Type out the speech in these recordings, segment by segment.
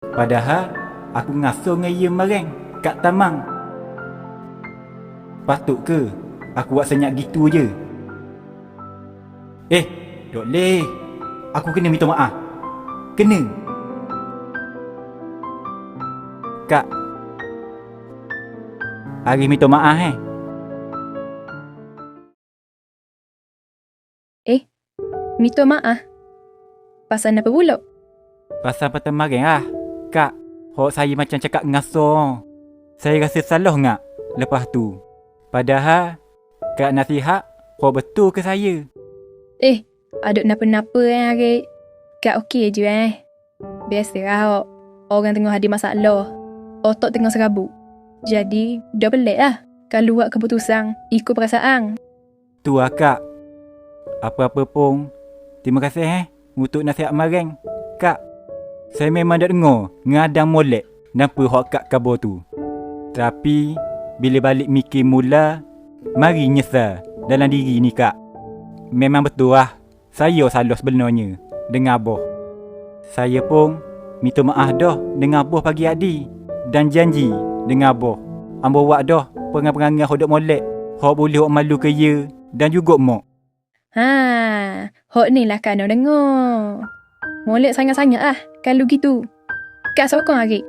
Padahal aku ngasuh dengan ia marang kat tamang. Patut ke aku buat senyap gitu je? Dok leh. Aku kena minta maaf. Kena. Kak, hari minta maaf Minta maaf? Pasal apa pula? Pasal patah marang lah. Kak, hok saya macam cakap ngasuh. Saya rasa salah ngak lepas tu. Padahal Kak nasihat hok betul ke saya. Aduk napa-napa hari. Kak okey je Biasalah orang tengah ada masalah. Otak tengah serabut. Jadi, dah pelik lah kalau buat keputusan ikut perasaan. Tu lah Kak. Apa-apa pun, terima kasih untuk nasihat marang. Kak, saya memang dah dengar ngadang molek nampak hok Kak kabur tu. Tapi, bila balik mikir mula, mari nyesal dalam diri ni Kak. Memang betul lah, saya salah sebenarnya dengan Abah. Saya pun minta maaf dah dengan Abah pagi tadi. Dan janji dengan Abah, Abah buat dah perangai-perangai hodok molek. Hok boleh hok malu ke ya dan juga mak. Hok ni lah Kak nak dengar. Molek sangat-sangat lah kalau gitu. Kak sokong hari.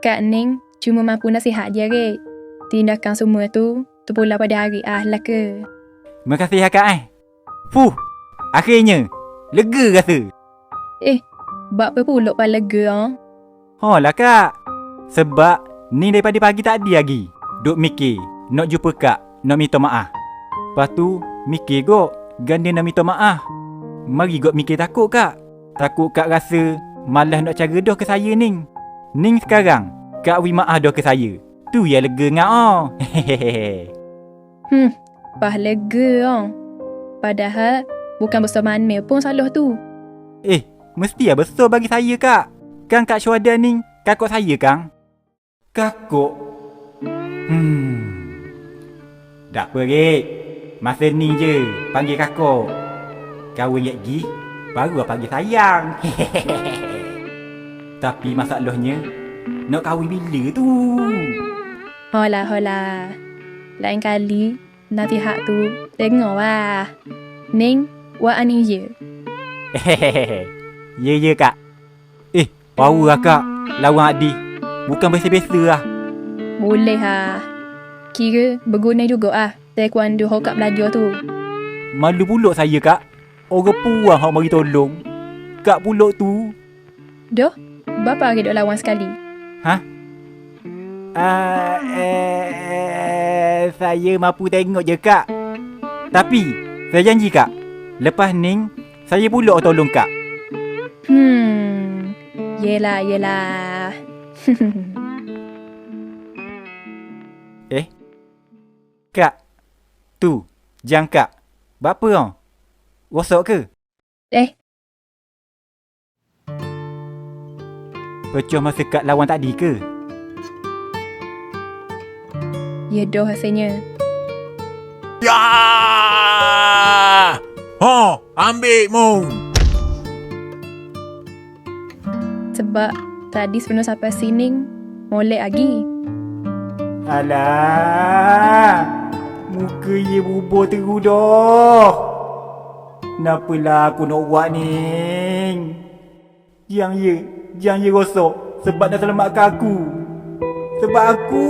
Kak Ning cuma mampu nasihat je hari. Tindakan semua tu terpulang pada hari lah ke. Terima kasih Kak akhirnya lega rasa. Bab apa pula pak lega Lah Kak. Sebab ni daripada pagi tadi lagi duk mikir nak jumpa Kak, nak minta maaf. Lepas tu mikir gok ganda nak minta maaf. Mari gok mikir takut Kak. Takut Kak rasa malas nak cara dah ke saya Ning. Ning sekarang Kak wi maaf dah ke saya. Tu yang lega ngak Hehehe. Pah lega Padahal bukan besar mana pun salah tu. Mesti lah besar bagi saya Kak. Kan Kak Syuhada ni kakak saya kan? Kakak? Tak apa Rik. Masa ni je panggil kakak. Kahwin lagi baru lah panggil sayang. Tapi masalahnya nak kahwin bila tu? Hola. Lain kali nasihat tu dengar lah. Ning, buat ani je. Ya Kak. Power lah Kak. Lawan adik. Bukan biasa-biasa lah. Boleh lah. Kira berguna juga lah taekwondo hok Kak belajar tu. Malu pulak saya Kak. Orang puang hok mari tolong. Kak pulak tu. Dah? Berapa hari duk lawan sekali? Saya mampu tengok je Kak. Tapi saya janji Kak, lepas Ning saya pulak tolong Kak. Yelah. Kak. Tu, jam Kak. Berapa orang? Rosak ke? Pecah masa Kak lawan tadi ke? Ya dah hasilnya. Ya! Ambil mu. Sebab tadi sebelum sampai sini molek lagi. Alah, muka ye bubur terus dah. Kenapalah aku nak buat ni? Jangan ye rosak sebab nak selamatkan aku. Sebab aku.